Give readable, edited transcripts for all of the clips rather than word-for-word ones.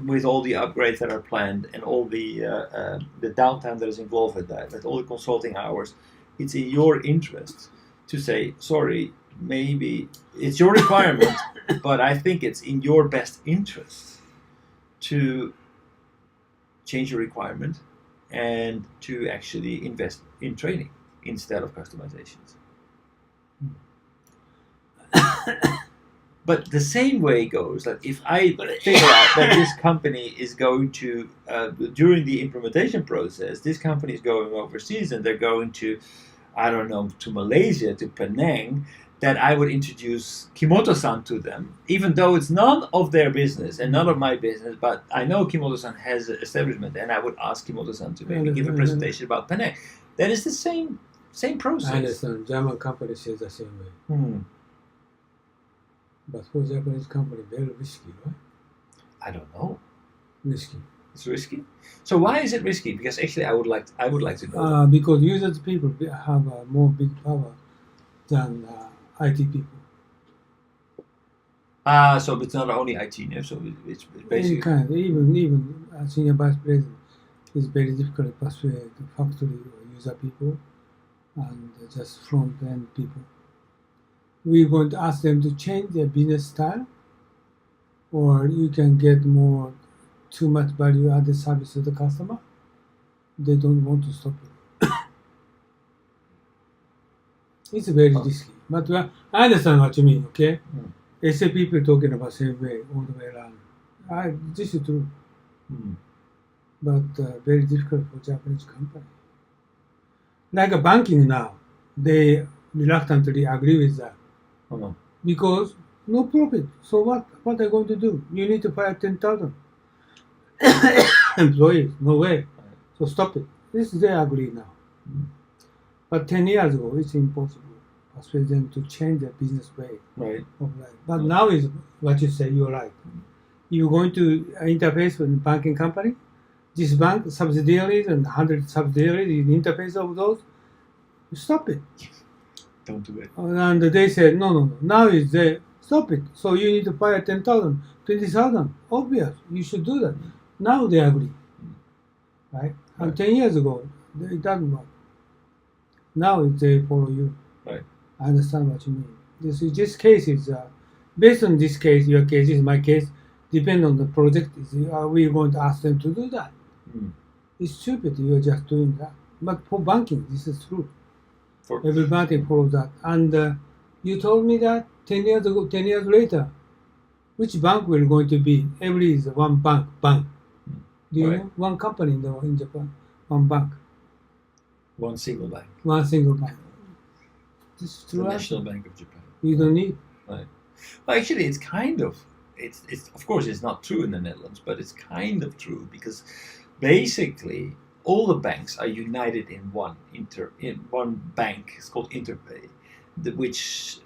with all the upgrades that are planned and all the downtime that is involved with that, with all the consulting hours, it's in your interest to say, sorry, maybe it's your requirement, but I think it's in your best interest to change your requirement and to actually invest in training instead of customizations. But the same way goes that if I figure out that this company is going to, during the implementation process, this company is going overseas and they're going to, I don't know, to Malaysia, to Penang, that I would introduce Kimoto-san to them, even though it's none of their business and none of my business, but I know Kimoto-san has an establishment and I would ask Kimoto-san to maybe give a presentation about Penang. That is the same process. I understand. German company says the same way. But for Japanese company, very risky, right? I don't know. Risky. It's risky. So why is it risky? Because actually, I would like to know. Because users people have more big power than IT people. So it's not only IT. So it's basically even senior vice president is very difficult to persuade factory or user people and just front end people. We're going to ask them to change their business style, or you can get more too much value added service to the customer. They don't want to stop it. It's very risky. But I understand what you mean, okay? SAP people talking about same way, all the way around. This is true. But very difficult for Japanese company. Like banking now, they reluctantly agree with that. Because no profit. So what are they going to do? You need to fire 10,000 employees. No way. So stop it. This they agree now. But 10 years ago, it's impossible. Persuade them to change their business way of life. But now is what you say. You're right. You're going to interface with the banking company. This bank subsidiaries and 100 subsidiaries, the interface of those. Stop it. Don't do it. And they said, no. Now is they stop it. So you need to fire 10,000, 20,000. Obvious. You should do that. Now they agree. Right? And 10 years ago, it doesn't work. Now they follow you. Right. I understand what you mean. This case is, based on this case, your case is my case, depend on the project. Are we going to ask them to do that? It's stupid. You're just doing that. But for banking, this is true. Everybody follows that. And you told me that 10 years ago, 10 years later, which bank will going to be? Every is one bank. Do you know? One company in Japan, one bank. One single bank. One single bank. This is true. The National Bank of Japan. You don't need. Right. Well, actually, it's kind of. It's of course it's not true in the Netherlands, but it's kind of true because basically all the banks are united in one bank. It's called Interpay, which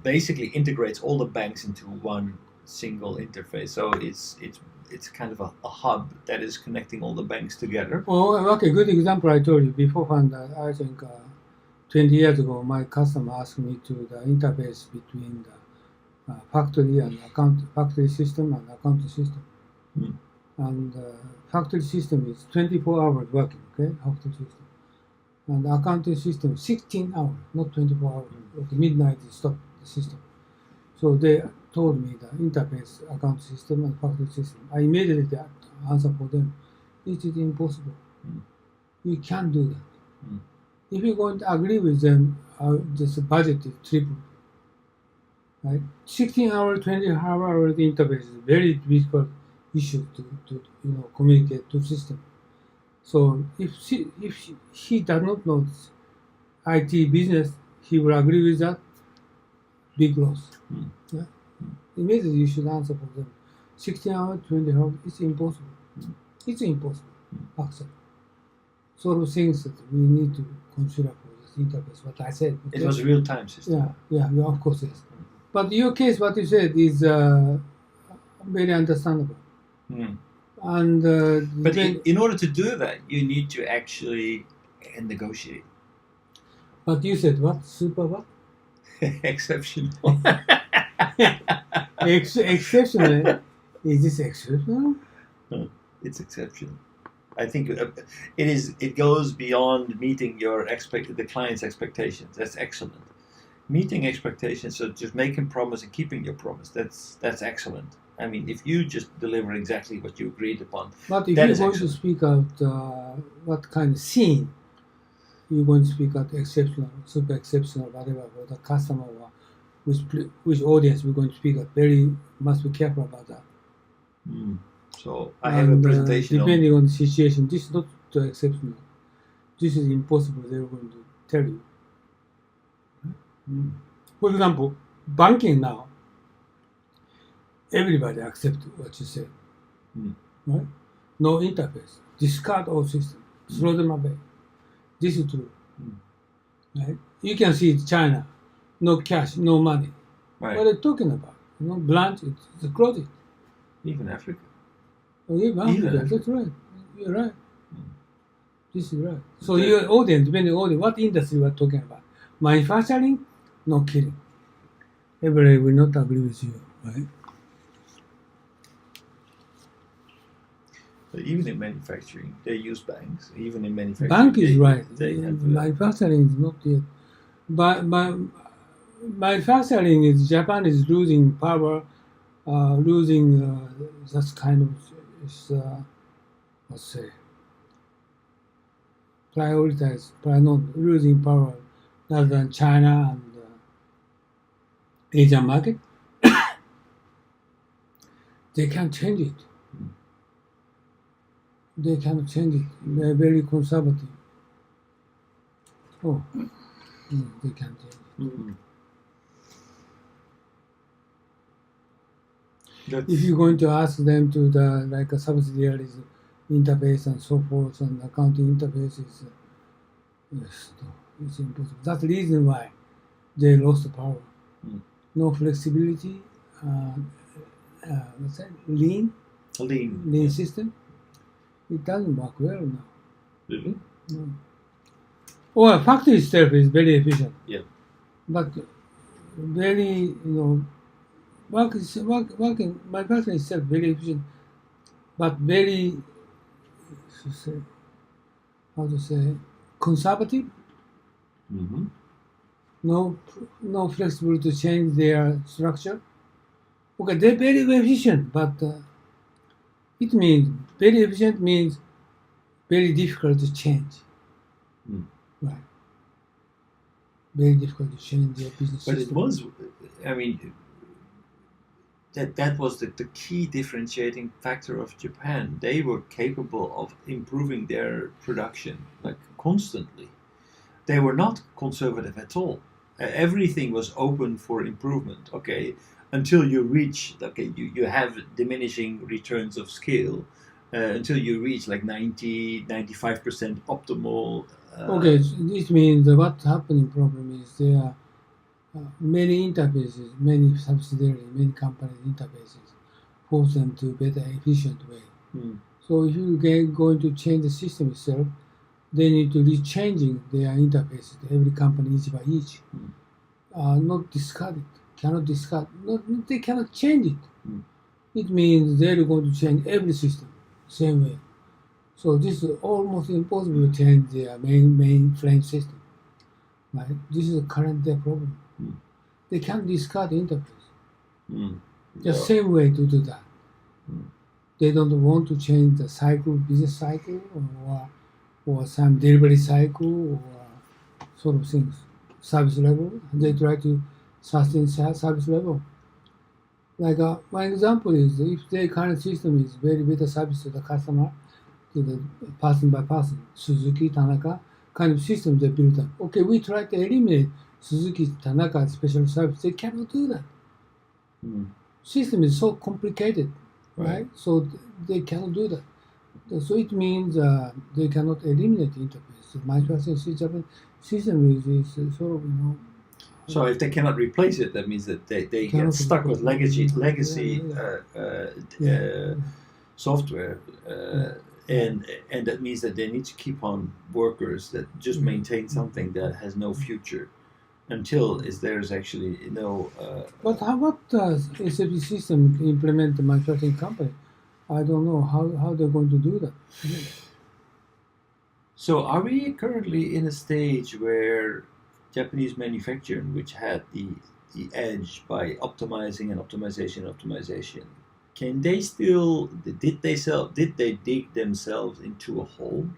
basically integrates all the banks into one single interface. So it's kind of a hub that is connecting all the banks together. Well, okay, good example I told you beforehand. I think 20 years ago, my customer asked me to the interface between the factory and factory system and accounting system. And factory system is 24 hours working, okay, factory system. And the accounting system 16 hours, not 24 hours. At midnight, they stop the system. So they told me the interface, account system and factory system. I immediately answer for them. It is impossible. You can't do that. If you're going to agree with them, this budget is triple. Right? 16 hour, 20 hour interface is very difficult issue to communicate to system. So if he does not know IT business, he will agree with that. Big loss. Yeah? Immediately you should answer for them. 16 hours, 20 hours, it's impossible. It's impossible. Accept. Sort of things that we need to consider for this interface. What I said. It was a real-time system. Yeah, of course it is. But your case, what you said, is very understandable. And but in order to do that, you need to actually negotiate. But you said what? Super what? Exceptional. Exceptional. Is this exceptional? It's exceptional. I think it is. It goes beyond meeting the client's expectations. That's excellent. Meeting expectations, so just making promise and keeping your promise. That's excellent. I mean, if you just deliver exactly what you agreed upon, But if that you're is going excellent. to speak out what kind of scene, you're going to speak out exceptional, super exceptional, whatever, for the customer or which audience we're going to speak out. Must be careful about that. So I have a presentation depending on the situation, this is not exceptional. This is impossible. They're going to tell you. For example, banking now, everybody accepts what you say. Right? No interface. Discard all systems. Throw them away. This is true. Right? You can see China, no cash, no money. Right. What are they talking about? Branch, it's closed. Even Africa. Oh, even Africa, that's right. You're right. This is right. So your audience, depending on what industry we're talking about. Manufacturing, no kidding. Everybody will not agree with you, right? But even in manufacturing, they use banks. Even in manufacturing, bank is right. Manufacturing is not yet. But manufacturing is Japan is losing power, losing that kind of let's say losing power rather than China and Asian market. They can't change it. They cannot change it. They're very conservative. They can't change it. If you're going to ask them to like a subsidiaries interface and so forth and accounting interfaces, it's impossible. That's the reason why they lost power. No flexibility. What's that? Lean system. It doesn't work well now. Really? No. Well, factory itself is very efficient. Yeah. But very, working manufacturing itself very efficient, but very, conservative. No flexibility to change their structure. Okay, they're very efficient, but it means very efficient means very difficult to change. Right. Very difficult to change their business But system. it was, I mean, that was the key differentiating factor of Japan. They were capable of improving their production like constantly. They were not conservative at all. Everything was open for improvement. Okay, until you reach, you have diminishing returns of scale until you reach like 95% optimal. Okay, so this means that what happening problem is there are many interfaces, many subsidiaries, many companies interfaces force them to better efficient way. So if you going to change the system itself, they need to be changing their interfaces to every company each by each. Not discard it. Cannot discard. They cannot change it. It means they're going to change every system same way. So this is almost impossible to change their mainframe system. Right? This is a current their problem. They can't discard the interface. The same way to do that. They don't want to change the business cycle, or some delivery cycle, or sort of things. Service level. They try to sustain service level. Like one example is if their current system is very better service to the customer, to the person by person, Suzuki, Tanaka kind of system they built up. Okay, we try to eliminate Suzuki, Tanaka special service. They cannot do that. System is so complicated, right? So they cannot do that. So it means they cannot eliminate the interface. So manufacturing system is sort of, So if they cannot replace it, that means that they get stuck with legacy software, and that means that they need to keep on workers that just maintain something that has no future. until there's actually no. But what does SAP system implement the manufacturing company? I don't know how they're going to do that. So are we currently in a stage where Japanese manufacturing, which had the edge by optimizing and optimization, can they still did they dig themselves into a hole?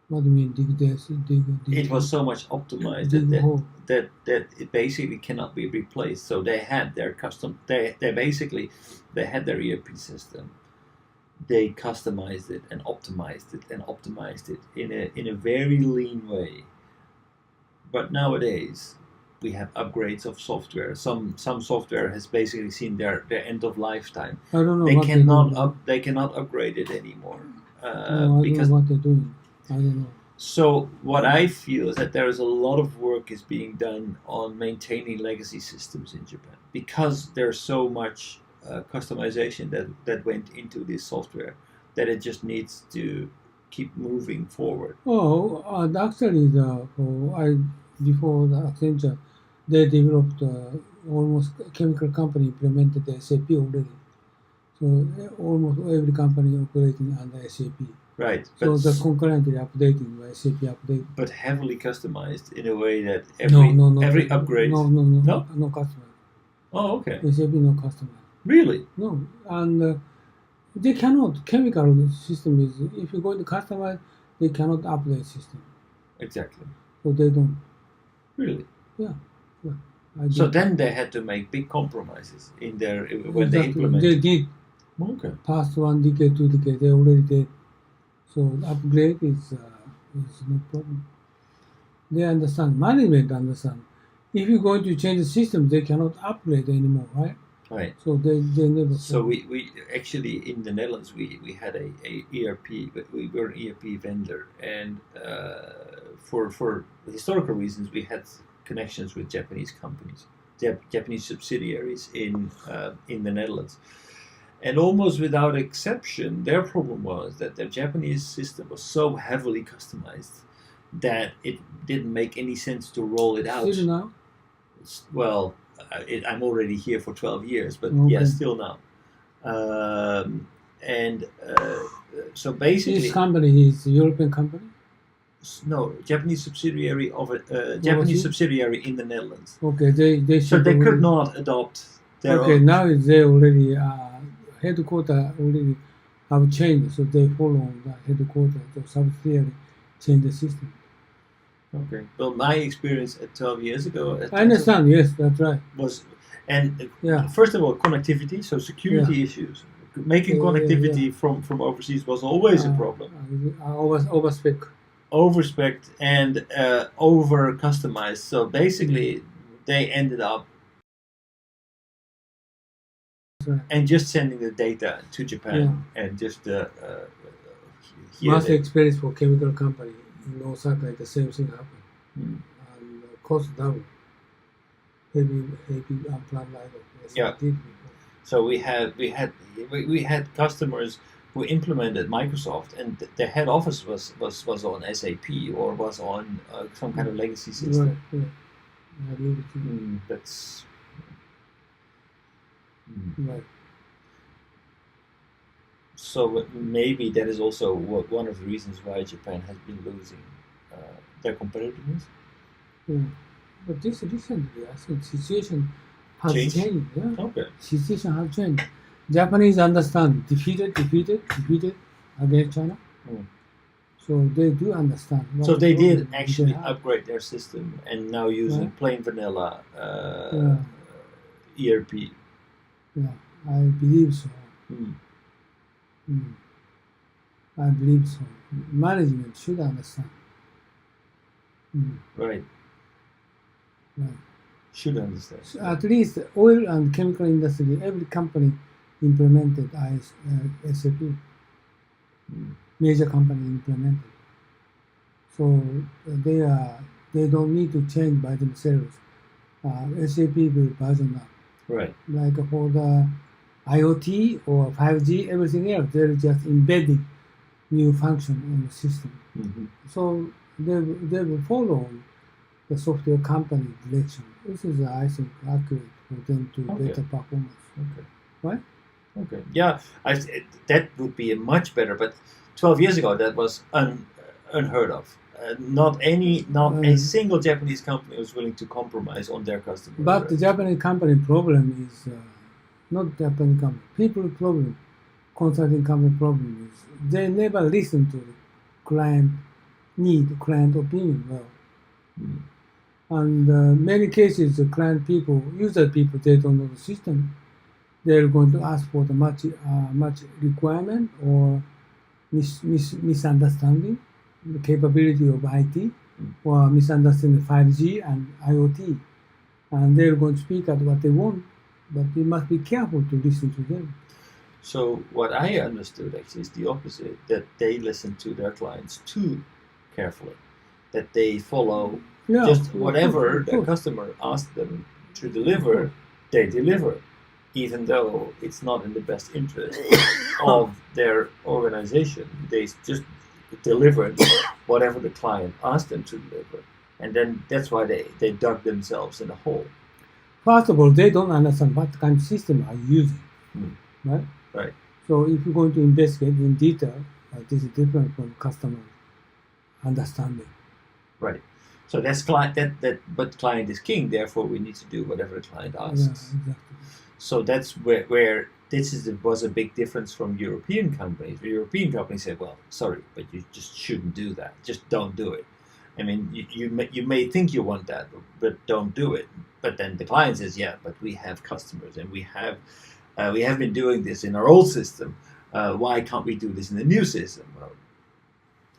What do you mean dig this? Dig. It was so much optimized dig hole. that it basically cannot be replaced. So they had their custom. They basically they had their ERP system. They customized it and optimized it in a very lean way. But nowadays we have upgrades of software. Some software has basically seen their end of lifetime. I don't know. They cannot upgrade it anymore because don't know what they're doing. I don't know. So what I feel is that there is a lot of work is being done on maintaining legacy systems in Japan because there's so much customization that went into this software that it just needs to keep moving forward. Oh, actually, before the Accenture, they developed almost chemical company implemented the SAP already. So almost every company operating under SAP. Right. So they're concurrently updating by SAP update. But heavily customized in a way that every upgrade. No customer. Oh, okay. SAP no customer. Really? No, and they cannot. Chemical system is if you go to customer, they cannot update system. Exactly. So they don't. Really? Yeah. So then they had to make big compromises in their when they implemented. They did. Okay. Past 1 decade, 2 decades, they already did. So upgrade is no problem. They understand. Management understand. If you're going to change the system, they cannot upgrade anymore, right? Right. So they never. So we actually in the Netherlands we had a ERP, but we were an ERP vendor, and for historical reasons we had connections with Japanese companies, Japanese subsidiaries in the Netherlands. And almost without exception, their problem was that their Japanese system was so heavily customized that it didn't make any sense to roll it out. Still now? Well, I'm already here for 12 years, but okay. yeah, still now. So basically... This company is a European company? No, Japanese subsidiary of a Japanese subsidiary in the Netherlands. Okay, they so they could not adopt their okay, own. now they already... headquarters already have changed, so they follow the headquarters, the subsidiary change the system. Okay. Well, my experience at 12 years ago... I understand, yes, that's right. Was, and first of all, connectivity, so security issues. Making connectivity from overseas was always a problem. Overspec. Overspec and over-customized. So basically, they ended up and just sending the data to Japan and just Mass experience for chemical company in Osaka, the same thing happened, and cost double. Heavy unplanned item. So we had customers who implemented Microsoft, and their head office was on SAP or was on some kind of legacy system. Right. That's. Right. So maybe that is also one of the reasons why Japan has been losing their competitiveness. But this recently, I think situation has changed. Yeah. Okay. Situation has changed. Japanese understand defeated against China. So they do understand. So they did actually upgrade their system and now using plain vanilla ERP. Yeah, I believe so. I believe so. Management should understand. Right. Should understand. So at least oil and chemical industry, every company implemented SAP. Major company implemented. So they don't need to change by themselves. SAP will version up. Right. Like for the IoT or 5G, everything else, they're just embedding new function on the system. So they will follow the software company direction. This is, I think, accurate for them to Okay. better performance. Okay. Right? Okay. Yeah, that would be much better. But 12 years ago, that was unheard of. Not a single Japanese company was willing to compromise on their customer. But the Japanese company problem is not Japanese company. People problem, consulting company problem is they never listen to the client need, client opinion well. Mm. And many cases, the client people, user people, they don't know the system. They're going to ask for the much requirement or misunderstanding the capability of IT or misunderstanding 5G and IoT. And they're going to speak at what they want, but we must be careful to listen to them. So what I understood actually is the opposite, that they listen to their clients too carefully, that they follow just whatever the customer asked them to deliver, they deliver, even though it's not in the best interest of their organization. They just delivered whatever the client asked them to deliver. And then that's why they dug themselves in a hole. First of all, they don't understand what kind of system are you using, right? Right. So if you're going to investigate in detail, this is different from customer understanding. Right. So that's client. But client is king. Therefore, we need to do whatever the client asks. Yeah, exactly. So that's where was a big difference from European companies. The European companies say, "Well, sorry, but you just shouldn't do that. Just don't do it." I mean, you may think you want that, but don't do it. But then the client says, "Yeah, but we have customers, and we have been doing this in our old system. Why can't we do this in the new system?" Well,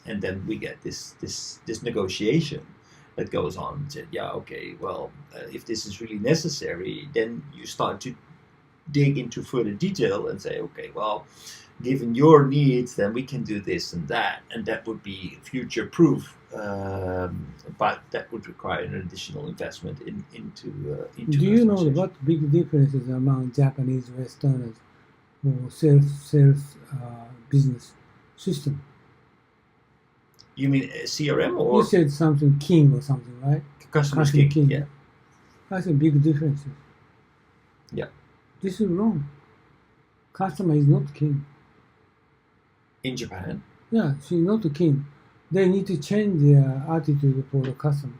and then we get this negotiation that goes on. And said, "Yeah, okay. Well, if this is really necessary, then you start to dig into further detail and say, okay, well, given your needs, then we can do this and that would be future proof, but that would require an additional investment into Do you know what big differences among Japanese Westerners or sales business system? You mean CRM or? You said something king or something, right? Customer king. Yeah. I think big differences. Yeah. This is wrong. Customer is not king. In Japan? Yeah, she's not the king. They need to change their attitude for the customer.